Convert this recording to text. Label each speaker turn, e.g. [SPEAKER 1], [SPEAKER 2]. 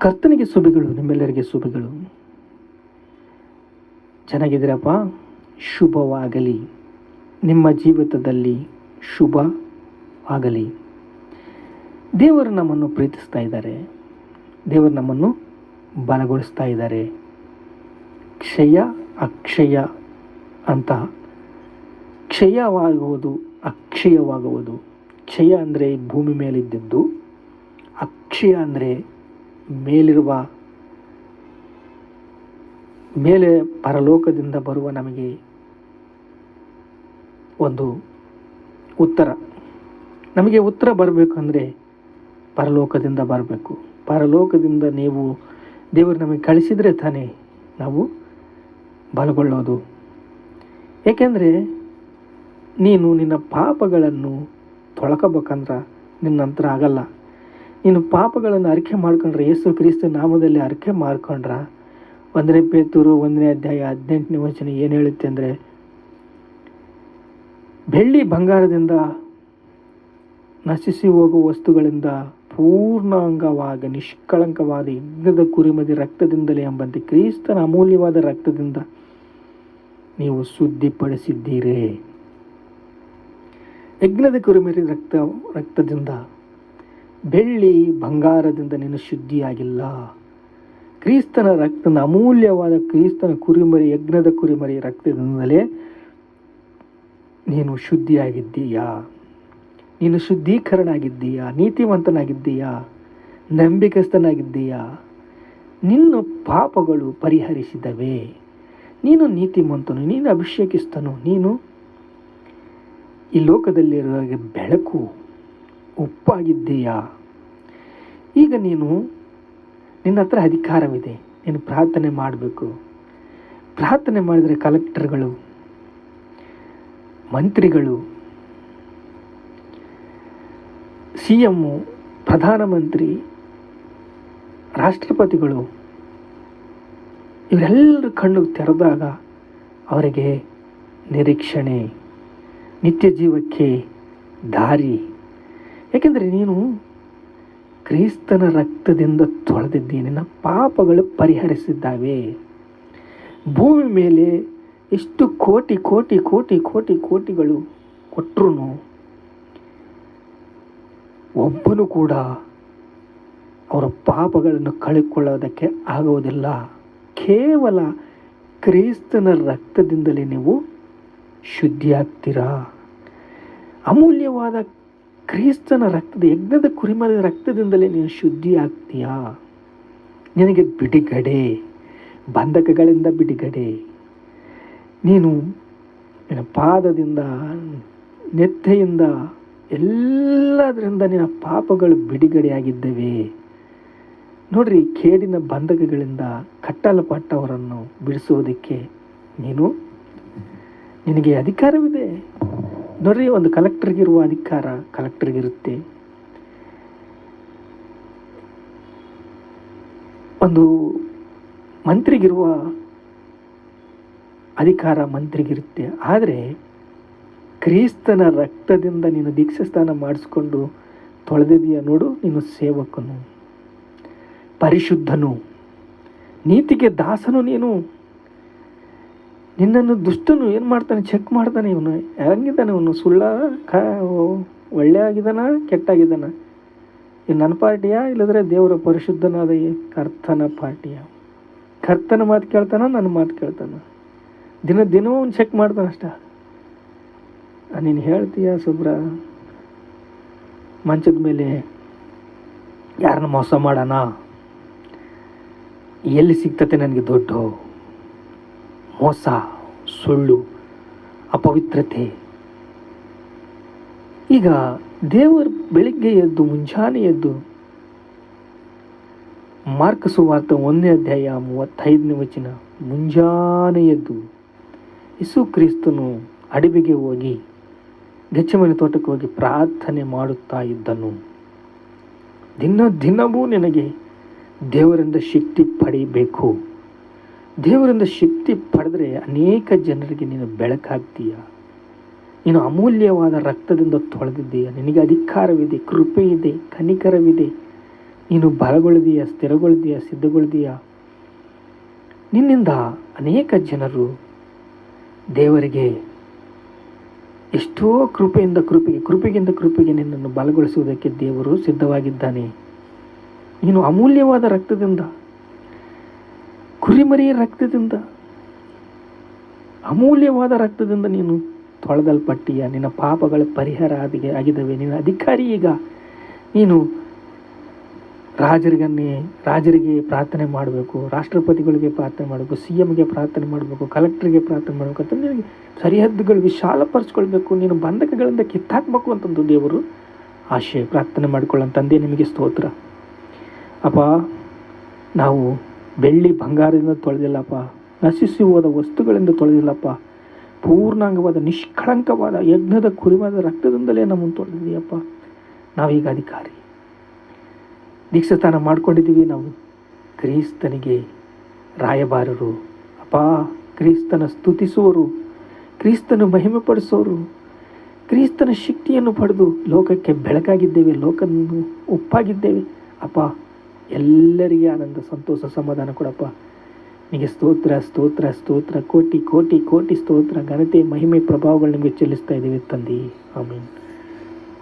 [SPEAKER 1] ಕರ್ತನಿಗೆ ಶುಭಗಳು, ನಿಮ್ಮೆಲ್ಲರಿಗೆ ಶುಭಗಳು. ಚೆನ್ನಾಗಿದ್ದೀರಪ್ಪ? ಶುಭವಾಗಲಿ, ನಿಮ್ಮ ಜೀವಿತದಲ್ಲಿ ಶುಭವಾಗಲಿ. ದೇವರು ನಮ್ಮನ್ನು ಪ್ರೀತಿಸ್ತಾ ಇದ್ದಾರೆ, ದೇವರು ನಮ್ಮನ್ನು ಬಲಗೊಳಿಸ್ತಾ ಇದ್ದಾರೆ. ಕ್ಷಯ ಅಕ್ಷಯ ಅಂತ, ಕ್ಷಯವಾಗುವುದು ಅಕ್ಷಯವಾಗುವುದು. ಕ್ಷಯ ಅಂದರೆ ಭೂಮಿ ಮೇಲಿದ್ದದ್ದು, ಅಕ್ಷಯ ಅಂದರೆ ಮೇಲಿರುವ ಮೇಲೆ ಪರಲೋಕದಿಂದ ಬರುವ ನಮಗೆ ಒಂದು ಉತ್ತರ. ನಮಗೆ ಉತ್ತರ ಬರಬೇಕು ಅಂದರೆ ಪರಲೋಕದಿಂದ ಬರಬೇಕು. ಪರಲೋಕದಿಂದ ದೇವರು ನಮಗೆ ಕಳಿಸಿದರೆ ತಾನೇ ನಾವು ಬಲಗೊಳ್ಳೋದು. ಏಕೆಂದರೆ ನೀನು ನಿನ್ನ ಪಾಪಗಳನ್ನು ತೊಳ್ಕೋಬೇಕಂದ್ರೆ ನಿನ್ನ ನಂತರ ಆಗಲ್ಲ. ನೀನು ಪಾಪಗಳನ್ನು ಅರಿಕೆ ಮಾಡ್ಕೊಂಡ್ರೆ, ಯೇಸು ಕ್ರಿಸ್ತ ನಾಮದಲ್ಲಿ ಅರಿಕೆ ಮಾಡ್ಕೊಂಡ್ರೆ, 1 ಪೇತುರು 1ನೇ ಅಧ್ಯಾಯ 18ನೇ ವಚನ ಏನು ಹೇಳುತ್ತೆ ಅಂದರೆ, ಬೆಳ್ಳಿ ಬಂಗಾರದಿಂದ ನಶಿಸಿ ಹೋಗುವ ವಸ್ತುಗಳಿಂದ ಪೂರ್ಣಾಂಗವಾಗಿ ನಿಷ್ಕಳಂಕವಾದ ಯಜ್ಞದ ಕುರಿಮರಿ ರಕ್ತದಿಂದಲೇ ಎಂಬಂತೆ ಕ್ರಿಸ್ತನ ಅಮೂಲ್ಯವಾದ ರಕ್ತದಿಂದ ನೀವು ಶುದ್ಧಿಪಡಿಸಿದ್ದೀರಿ. ಯಜ್ಞದ ಕುರಿಮರಿ ರಕ್ತದಿಂದ, ಬೆಳ್ಳಿ ಬಂಗಾರದಿಂದ ನೀನು ಶುದ್ಧಿಯಾಗಿಲ್ಲ. ಕ್ರಿಸ್ತನ ರಕ್ತದ ಅಮೂಲ್ಯವಾದ ಕ್ರಿಸ್ತನ ಕುರಿಮರಿ, ಯಜ್ಞದ ಕುರಿಮರಿ ರಕ್ತದಿಂದಲೇ ನೀನು ಶುದ್ಧಿಯಾಗಿದ್ದೀಯಾ. ನೀನು ಶುದ್ಧೀಕರಣ ಆಗಿದ್ದೀಯಾ, ನೀತಿವಂತನಾಗಿದ್ದೀಯಾ, ನಂಬಿಕಸ್ಥನಾಗಿದ್ದೀಯಾ. ನಿನ್ನ ಪಾಪಗಳು ಪರಿಹರಿಸಿದವೆ. ನೀನು ನೀತಿವಂತನು, ನೀನು ಅಭಿಷೇಕಿಸ್ತನು, ನೀನು ಈ ಲೋಕದಲ್ಲಿರುವ ಬೆಳಕು, ಉಪ್ಪಾಗಿದ್ದೀಯಾ. ಈಗ ನಿನ್ನ ಹತ್ರ ಅಧಿಕಾರವಿದೆ. ನೀನು ಪ್ರಾರ್ಥನೆ ಮಾಡಬೇಕು. ಪ್ರಾರ್ಥನೆ ಮಾಡಿದರೆ ಕಲೆಕ್ಟರ್ಗಳು, ಮಂತ್ರಿಗಳು, CM, ಪ್ರಧಾನಮಂತ್ರಿ, ರಾಷ್ಟ್ರಪತಿಗಳು ಇವರೆಲ್ಲರ ಕಣ್ಣು ತೆರೆದಾಗ ಅವರಿಗೆ ನಿರೀಕ್ಷಣೆ, ನಿತ್ಯ ಜೀವಕ್ಕೆ ದಾರಿ. ಏಕೆಂದರೆ ನೀನು ಕ್ರಿಸ್ತನ ರಕ್ತದಿಂದ ತೊಳೆದಿದ್ದೀ, ನಿನ್ನ ಪಾಪಗಳು ಪರಿಹರಿಸಿದ್ದಾವೆ. ಭೂಮಿ ಮೇಲೆ ಎಷ್ಟು ಕೋಟಿ ಕೋಟಿ ಕೋಟಿ ಕೋಟಿ ಕೋಟಿಗಳು ಕೊಟ್ಟರು ಒಬ್ಬನು ಕೂಡ ಅವರ ಪಾಪಗಳನ್ನು ಕಳೆದುಕೊಳ್ಳೋದಕ್ಕೆ ಆಗುವುದಿಲ್ಲ. ಕೇವಲ ಕ್ರಿಸ್ತನ ರಕ್ತದಿಂದಲೇ ನೀವು ಶುದ್ಧಿಯಾಗ್ತೀರಾ. ಅಮೂಲ್ಯವಾದ ಕ್ರಿಸ್ತನ ರಕ್ತದ, ಯಜ್ಞದ ಕುರಿಮರಿ ರಕ್ತದಿಂದಲೇ ನೀನು ಶುದ್ಧಿಯಾಗ್ತೀಯಾ. ನಿನಗೆ ಬಿಡುಗಡೆ, ಬಂಧಕಗಳಿಂದ ಬಿಡುಗಡೆ. ನೀನು ನಿನ್ನ ಪಾದದಿಂದ, ನೆತ್ತೆಯಿಂದ, ಎಲ್ಲದರಿಂದ ನಿನ್ನ ಪಾಪಗಳು ಬಿಡುಗಡೆಯಾಗಿದ್ದೇವೆ. ನೋಡ್ರಿ, ಕೇಡಿನ ಬಂಧಕಗಳಿಂದ ಕಟ್ಟಲ್ಪಟ್ಟವರನ್ನು ಬಿಡಿಸುವುದಕ್ಕೆ ನಿನಗೆ ಅಧಿಕಾರವಿದೆ. ನೋಡ್ರಿ, ಒಂದು ಕಲೆಕ್ಟರ್ಗಿರುವ ಅಧಿಕಾರ ಕಲೆಕ್ಟರ್ಗಿರುತ್ತೆ, ಒಂದು ಮಂತ್ರಿಗಿರುವ ಅಧಿಕಾರ ಮಂತ್ರಿಗಿರುತ್ತೆ. ಆದರೆ ಕ್ರಿಸ್ತನ ರಕ್ತದಿಂದ ನೀನು ದೀಕ್ಷಾಸ್ನಾನ ಮಾಡಿಸ್ಕೊಂಡು ತೊಳೆದಿದೆಯಾ ನೋಡು, ನೀನು ಸೇವಕನು, ಪರಿಶುದ್ಧನು, ನೀತಿಗೆ ದಾಸನು. ನಿನ್ನನ್ನು ದುಷ್ಟನು ಏನು ಮಾಡ್ತಾನೆ, ಚೆಕ್ ಮಾಡ್ತಾನೆ. ಇವನು ಹೆಂಗಿದ್ದಾನೆ, ಇವನು ಒಳ್ಳೆ ಆಗಿದ್ದಾನ, ಕೆಟ್ಟಾಗಿದ್ದಾನ, ಇದು ನನ್ನ ಪಾರ್ಟಿಯಾ ಇಲ್ಲದ್ರೆ ದೇವರ ಪರಿಶುದ್ಧನಾದ ಕರ್ತನ ಪಾರ್ಟಿಯ. ಕರ್ತನ ಮಾತು ಕೇಳ್ತಾನ, ನನ್ನ ಮಾತು ಕೇಳ್ತಾನ, ದಿನವೂ ಅವ್ನು ಚೆಕ್ ಮಾಡ್ತಾನೆ ಅಷ್ಟ. ನೀನು ಹೇಳ್ತೀಯ ಸುಬ್ರ, ಮಂಚದ ಮೇಲೆ ಯಾರನ್ನ ಮೋಸ ಮಾಡೋಣ, ಎಲ್ಲಿ ಸಿಗ್ತತೆ ನನಗೆ ದುಡ್ಡು, ಮೋಸ, ಸುಳ್ಳು, ಅಪವಿತ್ರತೆ. ಈಗ ದೇವರು ಬೆಳಿಗ್ಗೆ ಎದ್ದು, ಮುಂಜಾನೆ ಎದ್ದು, ಮಾರ್ಕ ಸುವಾರ್ತೆ 1ನೇ ಅಧ್ಯಾಯ 35ನೇ ವಚನ, ಮುಂಜಾನೆ ಎದ್ದು ಯೇಸು ಕ್ರಿಸ್ತನು ಅಡವಿಗೆ ಹೋಗಿ, ಗೆಚ್ಚಮನೆ ತೋಟಕ್ಕೆ ಹೋಗಿ ಪ್ರಾರ್ಥನೆ ಮಾಡುತ್ತಾ ಇದ್ದನು. ದಿನವೂ ನಿನಗೆ ದೇವರಿಂದ ಶಕ್ತಿ ಪಡೆಯಬೇಕು. ದೇವರಿಂದ ಶಕ್ತಿ ಪಡೆದರೆ ಅನೇಕ ಜನರಿಗೆ ನೀನು ಬೆಳಕಾಗ್ತೀಯ. ನೀನು ಅಮೂಲ್ಯವಾದ ರಕ್ತದಿಂದ ತೊಳೆದಿದ್ದೀಯ. ನಿನಗೆ ಅಧಿಕಾರವಿದೆ, ಕೃಪೆ ಇದೆ, ಕನಿಕರವಿದೆ, ನೀನು ಬಲಗೊಳ್ದೀಯ, ಸ್ಥಿರಗೊಳ್ದೀಯ, ಸಿದ್ಧಗೊಳ್ದೀಯ. ನಿನ್ನಿಂದ ಅನೇಕ ಜನರು ದೇವರಿಗೆ ಎಷ್ಟೋ ಕೃಪೆಗಿಂದ ಕೃಪೆಗೆ ನಿನ್ನನ್ನು ಬಲಗೊಳಿಸುವುದಕ್ಕೆ ದೇವರು ಸಿದ್ಧವಾಗಿದ್ದಾನೆ. ನೀನು ಅಮೂಲ್ಯವಾದ ರಕ್ತದಿಂದ, ಕುರಿಮರಿಯ ರಕ್ತದಿಂದ, ಅಮೂಲ್ಯವಾದ ರಕ್ತದಿಂದ ನೀನು ತೊಳೆದಲ್ಪಟ್ಟೀಯ. ನಿನ್ನ ಪಾಪಗಳ ಪರಿಹಾರ ಆಗಿದ್ದಾವೆ. ನಿನ್ನ ಅಧಿಕಾರಿ ಈಗ. ನೀನು ರಾಜರಿಗೆ ಪ್ರಾರ್ಥನೆ ಮಾಡಬೇಕು, ರಾಷ್ಟ್ರಪತಿಗಳಿಗೆ ಪ್ರಾರ್ಥನೆ ಮಾಡಬೇಕು, CMಗೆ ಪ್ರಾರ್ಥನೆ ಮಾಡಬೇಕು, ಕಲೆಕ್ಟರ್ಗೆ ಪ್ರಾರ್ಥನೆ ಮಾಡಬೇಕು ಅಂತ ನಿನಗೆ ಸರಿಹದ್ದುಗಳು ವಿಶಾಲಪರಿಸ್ಕೊಳ್ಬೇಕು. ನೀನು ಬಂಧಕಗಳಿಂದ ಕಿತ್ತಾಕಬೇಕು ಅಂತಂದು ದೇವರು ಆಶೆ. ಪ್ರಾರ್ಥನೆ ಮಾಡಿಕೊಳ್ಳೋ ತಂದೆ, ನಿಮಗೆ ಸ್ತೋತ್ರ ಅಪ್ಪ. ನಾವು ಬೆಳ್ಳಿ ಬಂಗಾರದಿಂದ ತೊಳೆದಿಲ್ಲಪ್ಪ, ನಶಿಸಿ ಹೋದ ವಸ್ತುಗಳಿಂದ ತೊಳೆದಿಲ್ಲಪ್ಪ. ಪೂರ್ಣಾಂಗವಾದ ನಿಷ್ಕಳಂಕವಾದ ಯಜ್ಞದ ಕುರಿವಾದ ರಕ್ತದಿಂದಲೇ ನಮ್ಮನ್ನು ತೊಳೆದಿದೆಯಪ್ಪ. ನಾವೀಗ ಅಧಿಕಾರಿ, ದೀಕ್ಷಾಸ್ನಾನ ಮಾಡ್ಕೊಂಡಿದ್ದೀವಿ. ನಾವು ಕ್ರಿಸ್ತನಿಗೆ ರಾಯಭಾರರು ಅಪ್ಪ. ಕ್ರಿಸ್ತನ ಸ್ತುತಿಸುವರು, ಕ್ರಿಸ್ತನ ಮಹಿಮೆ ಪಡಿಸೋರು, ಕ್ರಿಸ್ತನ ಶಕ್ತಿಯನ್ನು ಪಡೆದು ಲೋಕಕ್ಕೆ ಬೆಳಕಾಗಿದ್ದೇವೆ, ಲೋಕವನ್ನು ಉಪ್ಪಾಗಿದ್ದೇವೆ ಅಪ್ಪ. ಎಲ್ಲರಿಗೆ ಆನಂದ, ಸಂತೋಷ, ಸಮಾಧಾನ ಕೊಡಪ್ಪ. ನಿಮಗೆ ಸ್ತೋತ್ರ ಸ್ತೋತ್ರ ಸ್ತೋತ್ರ, ಕೋಟಿ ಕೋಟಿ ಕೋಟಿ ಸ್ತೋತ್ರ, ಘನತೆ, ಮಹಿಮೆ, ಪ್ರಭಾವಗಳು ನಿಮಗೆ ಚೆಲ್ಲಿಸ್ತಾ ಇದ್ದೀವಿ ತಂದೆ. ಆಮೀನ್.